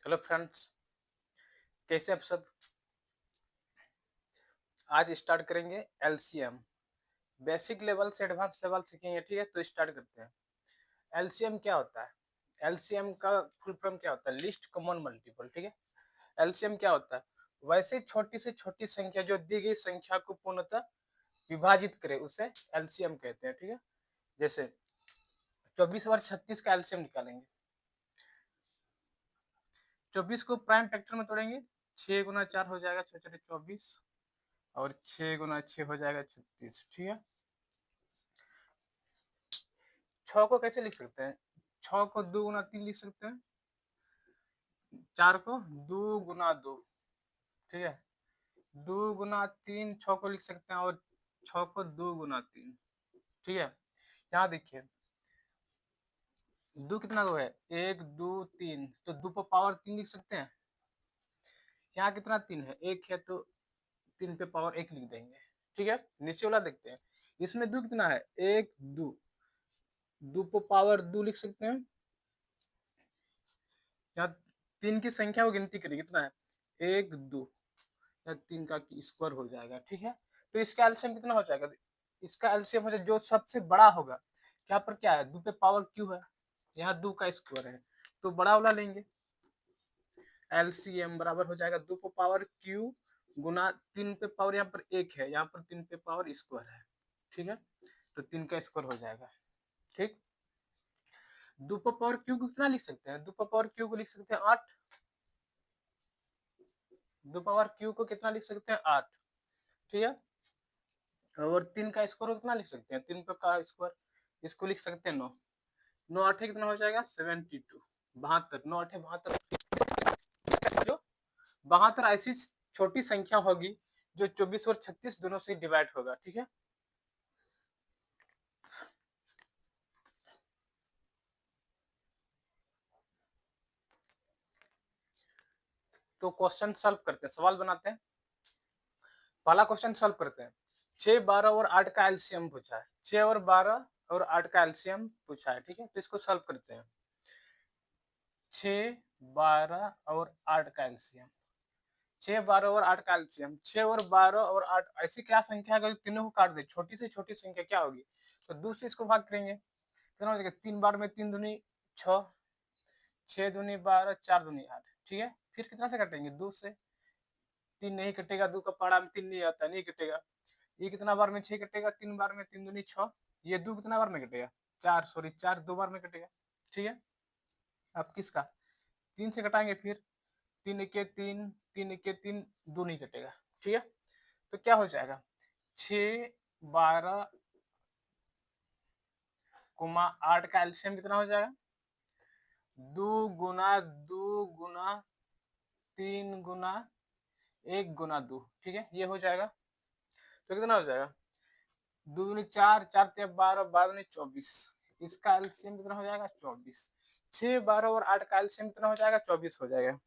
Hello friends, कैसे आप सब। आज स्टार्ट करेंगे एलसीएम। बेसिक लेवल से एडवांस लेवल सीखेंगे, ठीक है। तो स्टार्ट करते हैं। एलसीएम क्या होता है? एलसीएम का फुल फॉर्म क्या होता है? लिस्ट कॉमन मल्टीपल, ठीक है। एलसीएम क्या होता है? वैसे छोटी से छोटी संख्या जो दी गई संख्या को पूर्णतः विभाजित करे उसे एलसीएम कहते हैं, ठीक है। जैसे 24 और 36 का एलसीएम निकालेंगे। 24 को प्राइम फैक्टर में तोड़ेंगे, 6 गुना 4 हो जाएगा 6 4 24, और 6 गुना 6 हो जाएगा 36, ठीक है। 6 को कैसे लिख सकते हैं? 6 को 2 गुना 3 लिख सकते हैं, 4 को 2 गुना 2, ठीक है। 2 गुना 3 6 को लिख सकते हैं, और 6 को 2 गुना 3, ठीक है। यहाँ देखिए 2 कितना को है? 1 2 3, तो 2 पर पावर 3 लिख सकते हैं। यहाँ कितना 3 है? 1 है, तो 3 पे पावर 1 लिख देंगे, ठीक है। नीचे वाला देखते हैं, इसमें 2 कितना है? 1 2, 2 पर पावर 2 लिख सकते हैं। यहाँ 3 की संख्या को गिनती करिए, कितना है? 1 2 या 3 का स्क्वायर हो जाएगा, ठीक है। तो इसका एलसीएम कितना हो जाएगा? इसका एलसीएम हो जाएगा जो सबसे बड़ा होगा। यहाँ पर क्या है? 2 पे पावर क्यू है, यहाँ 2 का स्क्वायर है, तो बड़ा वाला लेंगे। एलसीएम बराबर हो जाएगा 2 पे पावर क्यू गुना 3 पे पावर, यहाँ पर 1 है, यहाँ पर 3 पे पावर स्क्वायर है, ठीक है। तो 3 का स्क्वायर हो जाएगा, ठीक। 2 पे पावर क्यू को कितना लिख सकते हैं? 2 पे पावर क्यू को लिख सकते हैं 8। 2 पावर क्यू को कितना लिख सकते हैं? 8, ठीक है। और 3 का स्क्वायर कितना लिख सकते हैं? 3 का स्क्वायर, इसको लिख सकते हैं 9। 9 8 कितना हो जाएगा? 72, 72। 9 8 72, जो 72 ऐसी छोटी संख्या होगी जो 24 और 36 दोनों से डिवाइड होगा, ठीक है। तो क्वेश्चन सॉल्व करते हैं, सवाल बनाते हैं। पहला क्वेश्चन सॉल्व करते हैं। 6 12 और 8 का एलसीएम पूछा है। 6 और 12 और 8 का एलसीएम पूछा है, ठीक है। तो इसको सॉल्व करते हैं। 6 12 और 8 का एलसीएम, 6 12 और 8 का एलसीएम। 6 और 12 और 8 ऐसी क्या संख्या है? तीनों को काट दे, छोटी से छोटी संख्या क्या होगी? तो 2 से इसको भाग करेंगे, कितना हो जाएगा? 3 बार में 3 दूनी 6, 6 दूनी 12, 4 दूनी 8, ठीक है। फिर कितना से कटेंगे? 2 से। 3 नहीं कटेगा, 2 का पारा में 3 नहीं आता, नहीं कटेगा। ये कितना बार में 6 कटेगा? 3 बार में 3 दूनी 6। ये 2 कितना बार में कटेगा? 4, सॉरी 4 2 बार में कटेगा, ठीक है। अब किसका? 3 से कटाएंगे, फिर 3 1 3, 3 1 3, 2 नहीं कटेगा, ठीक है। तो क्या हो जाएगा? 6 12 गुना 8 का एलसीएम कितना हो जाएगा? 2 गुना 2 गुना 3 गुना 1 गुना 2, ठीक है। ये हो जाएगा, तो कितना हो जाएगा? 2 दूनी 4, 4 3 12, 12 दूनी 24। इसका एलसीएम कितना हो जाएगा? 24। 6 12 और 8 का एलसीएम कितना हो जाएगा? 24 हो जाएगा।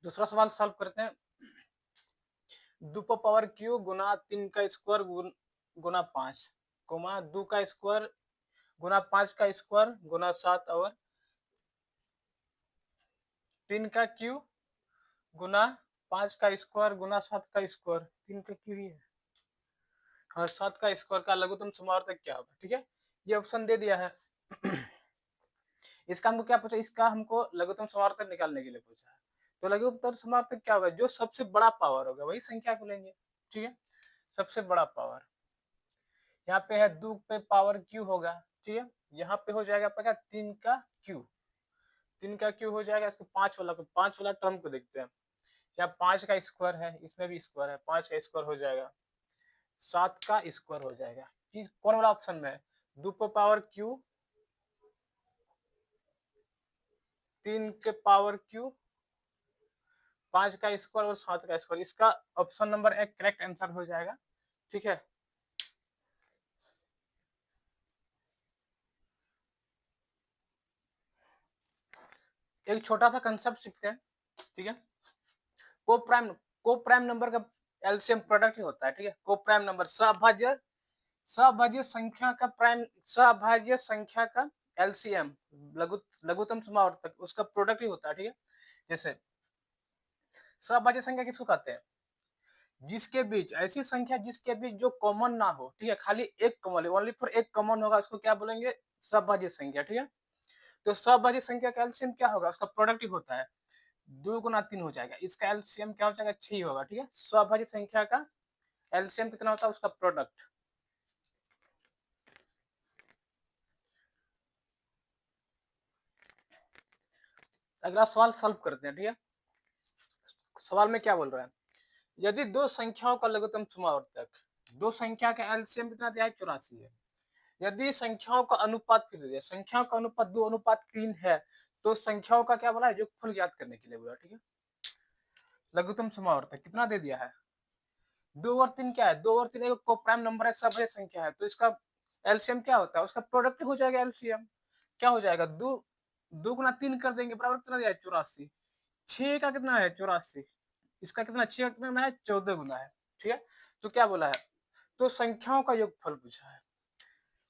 दूसरा सवाल सॉल्व करते हैं। 2 का पावर क्यू गुना 3 का स्क्वायर गुना 5, गुना 2 का स्क्वायर गुना 5 का स्क्वायर गुना 7, और 3 का क्यू गुना 5 का स्क्वायर गुना 7 का स्क्वायर। 3 का क्यू ही है, और 7 का स्क्वायर का लघुत्तम समावर्तक क्या होगा, ठीक है। ये ऑप्शन दे दिया है। इसका हमको क्या पूछा? इसका हमको लघुत्तम समावर्तक निकालने के लिए पूछा है। तो लघुत्तम समावर्तक क्या होगा? जो सबसे बड़ा पावर होगा वही संख्या को लेंगे, ठीक है। सबसे बड़ा पावर यहाँ पे है 2 पे पावर क्यू होगा, ठीक है। यहाँ पे हो जाएगा आपका 3 का क्यू, 3 का क्यू हो जाएगा। इसको 5 वाला टर्म को देखते हैं। यहाँ 5 का स्क्वायर है, इसमें भी स्क्वायर है, 5 का स्क्वायर हो जाएगा, 7 का स्क्वायर हो जाएगा। कौन वाला ऑप्शन में है? 2 पे पावर क्यू, 3 के पावर क्यू, 5 का स्क्वायर और 7 का स्क्वायर। इसका ऑप्शन नंबर 1 करेक्ट आंसर हो जाएगा, ठीक है। एक छोटा सा कंसेप्ट सीखते हैं, ठीक है। को प्राइम नंबर का एलसीएम प्रोडक्ट ही होता है, ठीक है। को प्राइम नंबर, सभाज्य सभाज्य संख्या का प्राइम, सभाज्य संख्या का एलसीएम लघुत्तम समावर्तक उसका प्रोडक्ट ही होता है, ठीक है। जैसे सभाज्य संख्या किसको कहते हैं, जिसके बीच ऐसी संख्या जिसके बीच जो कॉमन ना हो, ठीक है, खाली एक कॉमन, ओनली फॉर एक कॉमन होगा, उसको क्या बोलेंगे, सभाज्य संख्या, ठीक है। तो सभाज्य संख्या का एलसीएम क्या होगा, उसका प्रोडक्ट ही होता है, 2 गुना 3 हो जाएगा, इसका एलसीएम क्या हो जाएगा, 6 होगा, ठीक है। सभाज्य संख्या का एलसीएम कितना होता है, उसका प्रोडक्ट। अगला सवाल सॉल्व करते हैं, ठीक है। सवाल में क्या बोल रहा है, यदि दो संख्याओं का लघुत्तम समावर्तक, दो संख्या का एलसीएम कितना दिया है, 84 है। यदि संख्याओं का अनुपात कितना दिया, संख्याओं का अनुपात 2:3 है, तो संख्याओं का क्या बोला है, योगफल ज्ञात करने के लिए बोला, ठीक है। लघुत्तम समावर्तक कितना दे दिया है, 2 और 3 क्या है, 2 और 3 एक प्राइम नंबर है, सभाज्य संख्या है, तो इसका एलसीएम क्या होता है, उसका प्रोडक्ट हो जाएगा एलसीएम, क्या हो जाएगा, 2 गुना 3 कर देंगे बराबर कितना दिया है, 84। 6 का कितना है, 84, इसका कितना, 6 का कितना है, 14 गुना है, ठीक है। तो क्या बोला है, तो संख्याओं का योगफल पूछा है,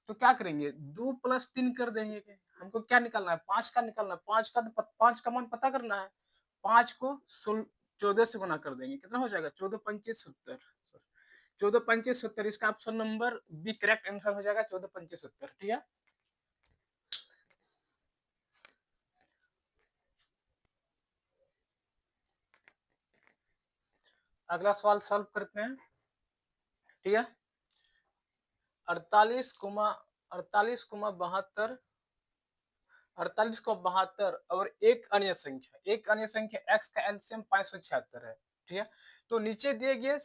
तो क्या करेंगे, 2 + 3 कर देंगे, हमको क्या निकालना है, 5 का निकालना है, 5 का मान पता करना है, 5 को 14 से गुना कर देंगे, कितना हो जाएगा, 14 पंचे 70, 14 पंचे 70, इसका option number B correct answer हो जाएगा, 14 पंचे 70, ठीक है। अगला सवाल सॉल्व करते हैं, ठीक है। 48,72 और एक अन्य संख्या x का एलसीएम 576 है, ठीक है। तो नीचे दिए गए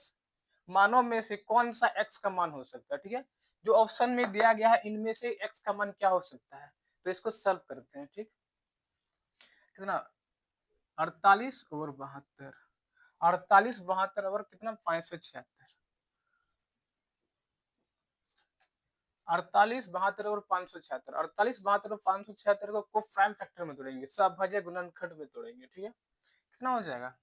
मानों में से कौन सा x का मान हो सकता है, ठीक है। जो ऑप्शन में दिया गया है इनमें से x का मान क्या हो सकता है, तो इसको सॉल्व करते हैं, ठीक। कितना, 48 और 72, 48 72 और कितना, 576, 48 72 और 576, 48 72 और 576 को प्राइम फैक्टर में तोड़ेंगे, सभाज्य गुणनखंड में तोड़ेंगे, ठीक है। कितना हो जाएगा,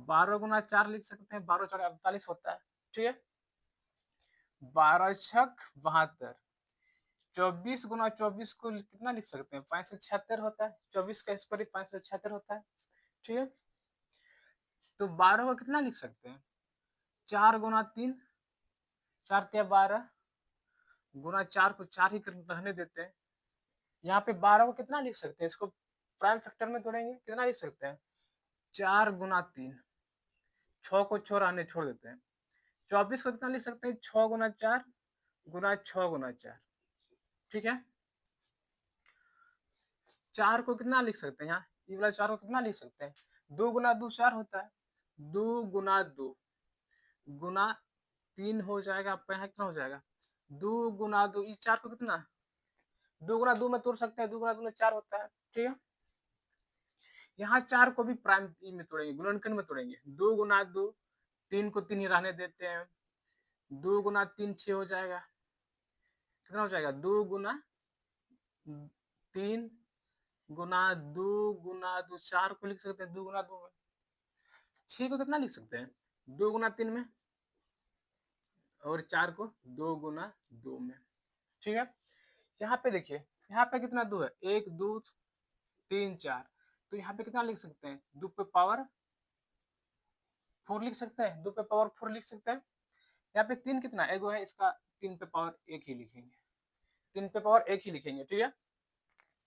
12 गुना 4 लिख सकते हैं, 12 4 48 होता है, ठीक है। 12 छक 72, 24 गुना 24 को कितना लिख सकते हैं, 576 होता है, 24 का स्क्वायर 576 होता है, ठीक है। तो 12 को कितना लिख सकते हैं, 4 गुना 3, 4 या 12 गुना 4 को 4 ही रहने देते हैं, यहाँ पे 12 को कितना लिख सकते हैं, इसको प्राइम फैक्टर में तोड़ेंगे, कितना लिख सकते हैं, 4 गुना 3, 6 को 6 रहने छोड़ देते हैं, 24 को कितना लिख सकते हैं, 6 गुना 4 गुना 6 गुना 4, ठीक है। 4 को कितना लिख सकते हैं, यहाँ ये वाला 4 को कितना लिख सकते हैं, 2 गुना 2 4 होता है, 2 गुना 2 गुना 3 हो जाएगा, आपका यहाँ कितना हो जाएगा, 2 गुना 2, इस 4 को कितना, 2 गुना 2 में तोड़ सकते हैं, 2 गुना 2 में 4 होता है, ठीक है। यहाँ 4 को भी प्राइम में तोड़ेंगे, गुणनखंड में तोड़ेंगे, 2 गुना 2, 3 को 3 ही रहने देते हैं, 2 गुना 3 6 हो जाएगा, कितना हो जाएगा, 2 गुना 3 गुना 2 गुना 2, 4 को लिख सकते हैं 2 गुना 2 में, 6 को कितना लिख सकते हैं, 2 गुना 3 में, और 4 को 2 गुना 2 में, ठीक है। यहाँ पे देखिए, यहाँ पे कितना 2 है, 1 2 3 4, तो यहाँ पे कितना लिख सकते हैं, 2 पे पावर 4 लिख सकते हैं, 2 पे पावर 4 लिख सकते हैं। यहाँ पे 3 कितना एगो है, इसका 3 पे पावर 1 ही लिखेंगे, 3 पे पावर 1 ही लिखेंगे, ठीक है।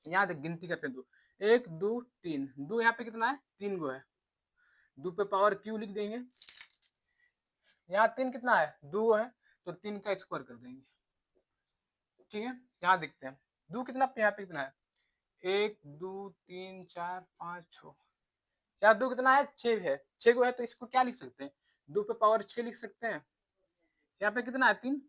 यहाँ देख गिनती करते हैं, 2 1 2 3, 2 यहाँ पे कितना है, 3 गो है, 2 पे पावर क्यू लिख देंगे, यहाँ 3 कितना है, 2 है, तो 3 का स्क्वायर कर देंगे, ठीक है। यहाँ देखते हैं 2 कितना, यहाँ पे कितना है, 1 2 3 4 5 6, यहाँ 2 कितना है, 6 है, 6 को है, तो इसको क्या लिख सकते हैं, 2 पे पावर 6 लिख सकते हैं। यहाँ पे कितना है, 3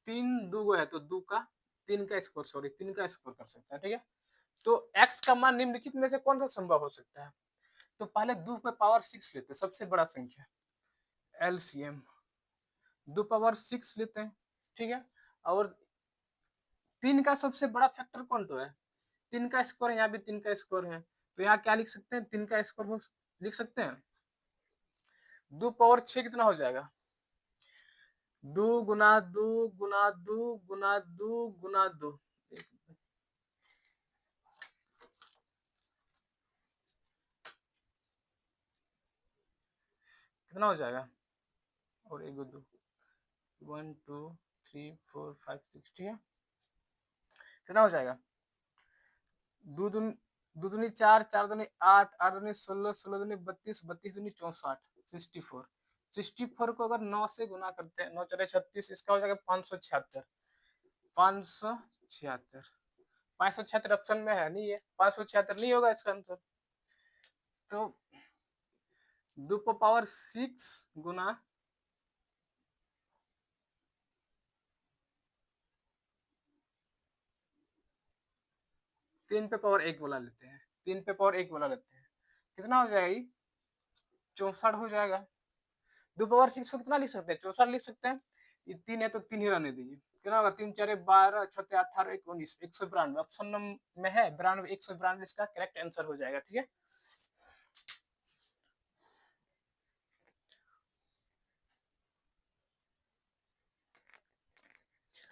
3 2 है, तो 2 का 3 का स्क्वायर, सॉरी 3 का स्क्वायर कर सकते हैं, ठीक है। तो x का मान निम्नलिखित में से कौन सा संभव हो सकता है, तो पहले 2 पे पावर 6 लेते हैं, सबसे बड़ा संख्या एलसीएम 2 पावर 6 लेते हैं, ठीक है। और 3 का सबसे बड़ा फैक्टर कौन तो है, 3 का स्क्वायर, यहाँ भी 3 का स्क्वायर है, तो यहाँ क्या लिख सकते हैं, 3 का स्क्वायर हो लिख सकते हैं, 2 पावर 6 कितना हो जाएगा, दो गुना दो गुना दो गुना दो गुना दो, कितना हो जाएगा? और एक दो, 1 2 3 4 5 6, ठीक है। कितना हो जाएगा? दो दूनी, दो दूनी चार, चार दूनी आठ, आठ दूनी 16, 16 दूनी 32, 32 दूनी 64, 64। 64 को अगर 9 से गुना करते हैं, 9 चौके 36, इसका हो जाएगा 576, 576, 576 ऑप्शन में है नहीं है, 576 नहीं होगा इसका आंसर। तो 2 को पावर 6 गुना 3 पे पावर 1 बोला लेते हैं, 3 पे पावर 1 बोला लेते हैं, कितना हो जाएगा? 64 हो जाएगा। 2 पावर 6 को कितना लिख सकते हैं? 64 लिख सकते हैं। ये 3 है तो 3 ही रहने दीजिए। कितना होगा? 3 4 12 6 18 1 19, 192 ऑप्शन में है 92, 192 इसका करेक्ट आंसर हो जाएगा, ठीक है।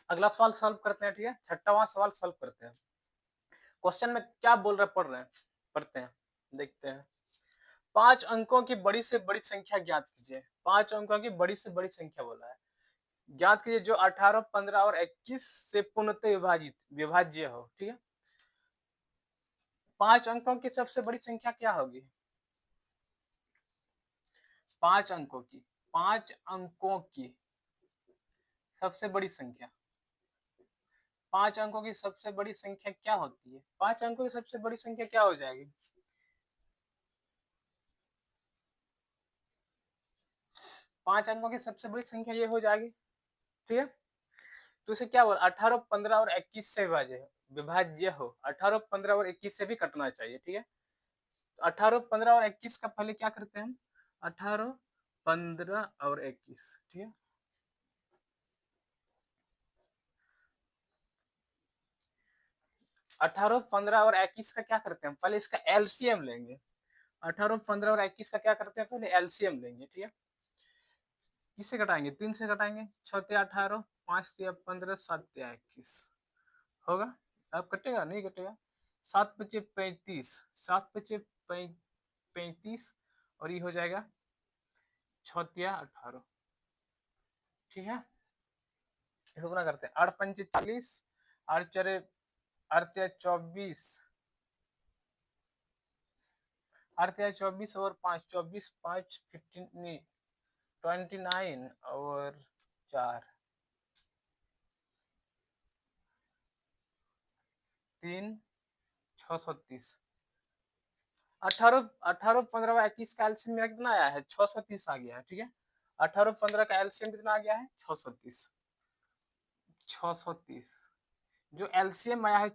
अगला सवाल सॉल्व करते हैं, ठीक है। छठावां सवाल सॉल्व करते हैं। क्वेश्चन में क्या बोल रहे पढ़ रहे हैं, पढ़ते हैं, देखते हैं। 5 अंकों की बड़ी से बड़ी संख्या ज्ञात कीजिए। 5 अंकों की बड़ी से बड़ी संख्या बोला है, ज्ञात कीजिए जो 18 15 और 21 से पूर्णतः विभाजित विभाज्य हो, ठीक है। 5 अंकों की सबसे बड़ी संख्या क्या होगी? 5 अंकों की, 5 अंकों की सबसे बड़ी संख्या, 5 अंकों की सबसे बड़ी संख्या क्या होती है? 5 अंकों की सबसे बड़ी संख्या क्या हो जाएगी? 5 अंकों की सबसे बड़ी संख्या ये हो जाएगी, ठीक है। तो इसे क्या बोला? 18 15 और 21 से विभाज्य हो। 18 15 और 21 से भी कटना चाहिए, ठीक है। 18 15 और 21 का पहले क्या करते हैं हम? 18 15 और 21, ठीक है। 18 15 और 21 का क्या करते हैं? पहले इसका एलसीएम लेंगे। 18 15 और 21 का क्या करते हैं? पहले एलसीएम लेंगे, ठीक है। किससे घटाएंगे? 3 से घटाएंगे। 6 18, 5 15, 7 21 होगा। अब कटेगा? नहीं कटेगा। 7 5 35, 7 5 35 और ये हो जाएगा 6 18, ठीक है। इसको गुना करते हैं। 8 5 40, 8 4 8 24, 8 24 और 5 24, 5 15 29 और 4 3 630। 18 18 15 का 21 का एलसीएम मेरा कितना आया है? 630 आ गया है, ठीक है। 18 15 का एलसीएम कितना आ गया है? 630, 630। जो एलसीएम आया है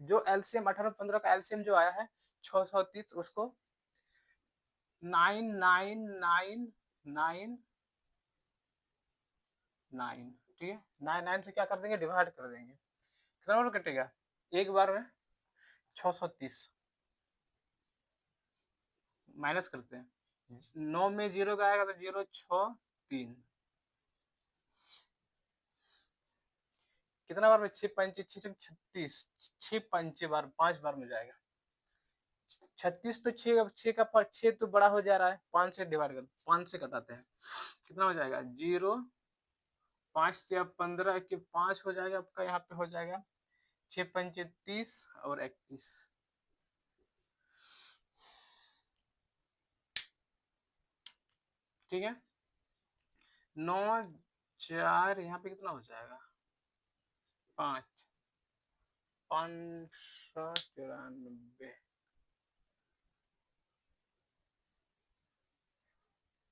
जो एलसीएम 18 15 का एलसीएम जो आया है 630, उसको 99999, ठीक है। 99 से क्या कर देंगे? डिवाइड कर देंगे। कितना बार कटेगा? एक बार में 630 माइनस करते हैं। 9 में 0 का आएगा तो 0 6 3, कितना बार में? 6 5 6 36, 6 5 बार, 5 बार में जाएगा। 36 तो 6 का 6 तो बड़ा हो जा रहा है, 5 से डिवाइड कर, 5 से कटाते हैं। कितना हो जाएगा? 0 5 या 15 के 5 हो जाएगा आपका, यहाँ पे हो जाएगा 6 5 30 और 31, ठीक है। 9 4 यहाँ पे कितना हो जाएगा? 5 594,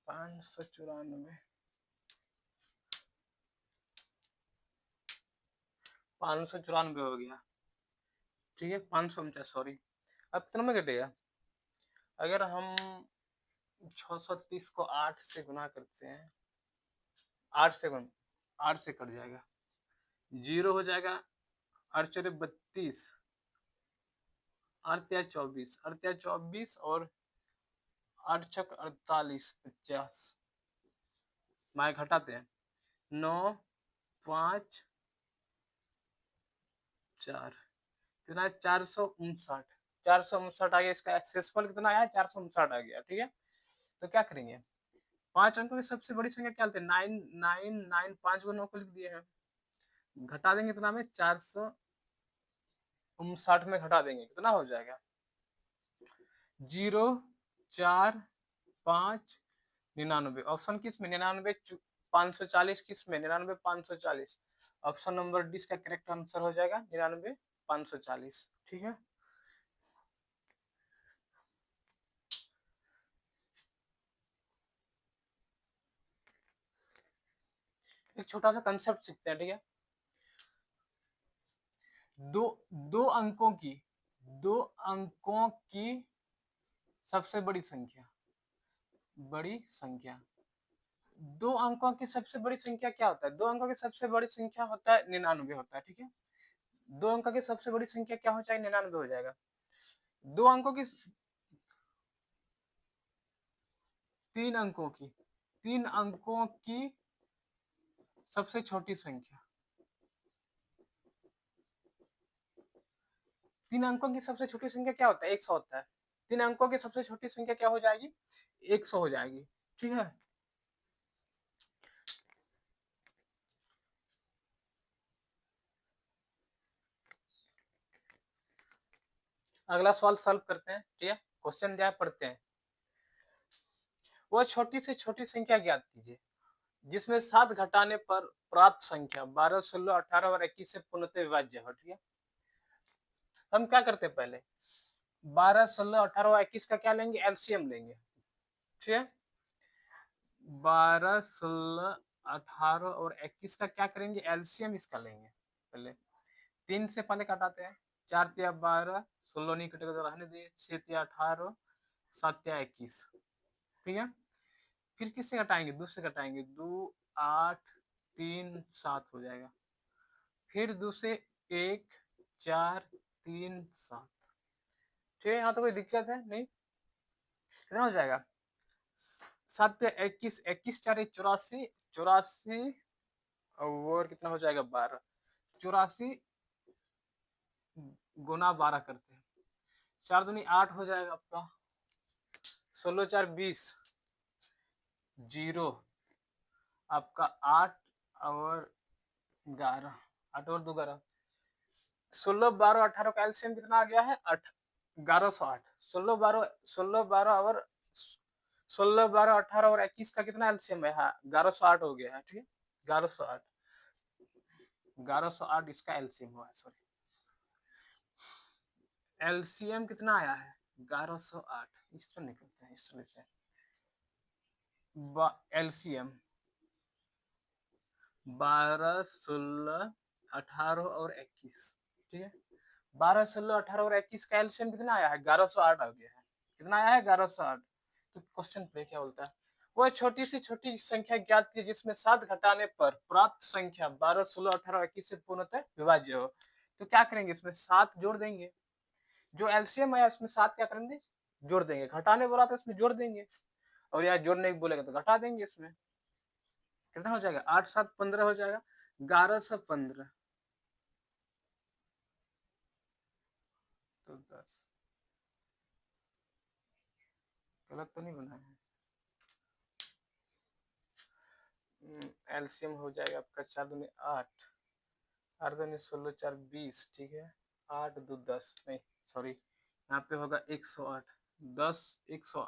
594, 594 हो गया, ठीक है। 549, सॉरी। अब कितना में कटेगा? अगर हम 630 को 8 से गुना करते हैं, 8 से गुना, 8 से कट जाएगा, 0 हो जाएगा। 8 4 32, 8 24, 8 24 और 8 6 48, 50 माए घटाते हैं। 9 5 4 कितना है 459। 459 आ गया, इसका शेषफल कितना आया 459 आ गया। ठीक है, तो क्या करेंगे, 5 अंकों की सबसे बड़ी संख्या क्या लेते हैं, 9 9 9, 5 को 9 को लिख दिए हैं, घटा देंगे कितना में 459 में घटा देंगे, कितना हो जाएगा 0 4 5 99। ऑप्शन किस में 99 540, किस में 99 540। ऑप्शन नंबर डी इसका करेक्ट आंसर हो जाएगा 99 540। ठीक है, एक छोटा सा कंसेप्ट सीखते हैं। ठीक है, दो दो अंकों की दो अंकों की सबसे बड़ी संख्या, बड़ी संख्या, दो अंकों की सबसे बड़ी संख्या क्या होता है, दो अंकों की सबसे बड़ी संख्या होता है 99 होता है। ठीक है, दो अंकों की सबसे बड़ी संख्या क्या हो जाएगा 99 हो जाएगा। दो अंकों की, तीन अंकों की, तीन अंकों की सबसे छोटी संख्या, तीन अंकों की सबसे छोटी संख्या क्या होता है 100 होता है। तीन अंकों की सबसे छोटी संख्या क्या हो जाएगी 100 हो जाएगी। ठीक है, अगला सवाल सॉल्व करते हैं। ठीक है, क्वेश्चन क्या पढ़ते हैं, वह छोटी से छोटी संख्या ज्ञात कीजिए जिसमें 7 घटाने पर प्राप्त संख्या 12 16 18 और 21 से पूर्णतः विभाज्य हो। ठीक है, हम क्या करते हैं, पहले 12 16 18 और 21 का क्या लेंगे एलसीएम लेंगे। ठीक है, 12 16 18 और 21 का क्या करेंगे एलसीएम इसका लेंगे। पहले 3 से पहले कटाते हैं, 4 तिया 12, 16 नहीं कटेगा तो रहने दिए, 6 तिया 18, 7 तिया 21। ठीक है, फिर किससे घटाएंगे 2 से घटाएंगे, 2 8 3 7 हो जाएगा, फिर 2 से 1 4 3 7। ठीक है, यहाँ तो कोई दिक्कत है नहीं, कितना हो जाएगा 7 21, 21 4 84, 84 और कितना हो जाएगा 12, 84 गुना 12 करते हैं, 4 दूनी 8 हो जाएगा आपका, 16 4 20, 0 आपका 8 और 11, 8 और 2 11, 16 12 18 का एलसीएम कितना आ गया है 1108। 16 12 16 12 और 16 12 18 और 21 का कितना एलसीएम है 1108 हो गया है। ठीक है, 1108, 1108 इसका एलसीएम हुआ है। सॉरी, एलसीएम कितना आया है 1108, इस तरह निकलते हैं, इस तरह लेते हैं एलसीएम 12 16 18 और 21। ठीक है, 12 16 18 और 21 का एलसीएम कितना आया है 1108 आ गया है, कितना आया है 1108। तो क्वेश्चन पे क्या बोलता है, वह छोटी से छोटी संख्या ज्ञात की जिसमें 7 घटाने पर प्राप्त संख्या 12 16 18 और 21 से पूर्णतः विभाज्य हो। तो क्या करेंगे, इसमें 7 जोड़ देंगे, जो एलसीएम आया उसमें 7 क्या करेंगे जोड़ देंगे, घटाने बोला तो इसमें जोड़ देंगे, और यार जोड़ने बोलेगा तो घटा देंगे। इसमें कितना हो जाएगा 8 7 15 हो जाएगा, 1115 तो 10, गलत तो नहीं बना है, एलसीएम हो जाएगा आपका 4 दूनी 8, 8 दूनी 16 4 20। ठीक है, 8 2 10 नहीं सॉरी, यहाँ पे होगा 108, 10 100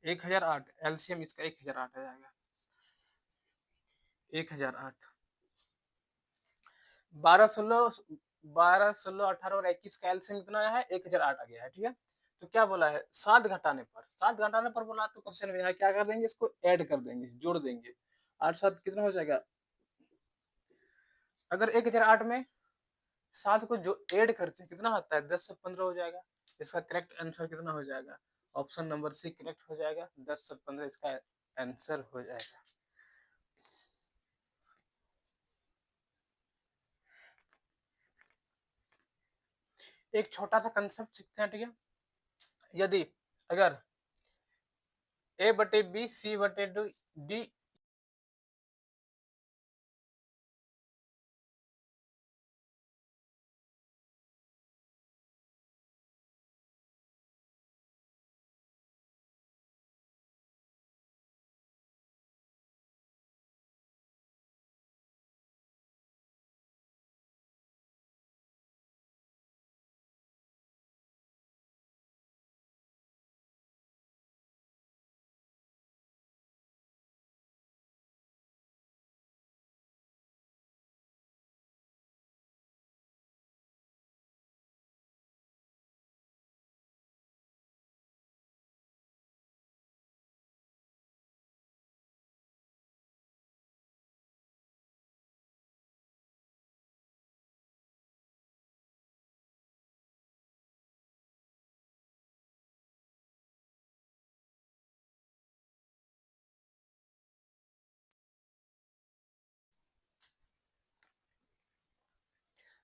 1008, एलसीएम इसका 1008 आ जाएगा, 1008। 12 16 18 और 21 का एलसीएम कितना आया है 1008 आ गया है। ठीक है, तो क्या बोला है 7 घटाने पर, 7 घटाने पर बोला तो क्वेश्चन में क्या कर देंगे, इसको ऐड कर देंगे, जोड़ देंगे, 8 7 कितना हो जाएगा, अगर 1008 में 7 को जो ऐड करते हैं कितना आता है 10 से 15 हो जाएगा। इसका करेक्ट आंसर कितना हो जाएगा, ऑप्शन नंबर सी करेक्ट हो जाएगा, 10 से 15 इसका आंसर हो जाएगा। एक छोटा सा कंसेप्ट सीखते हैं। ठीक है, यदि अगर a/b c/d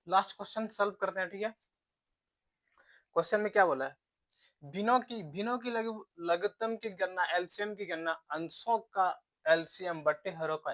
last question solve करते हैं, ठीक है। क्वेश्चन में क्या बोला है, भिन्नों की लघुत्तम की गणना, एलसीएम की गणना, अंशों का एलसीएम बट्टे हरों का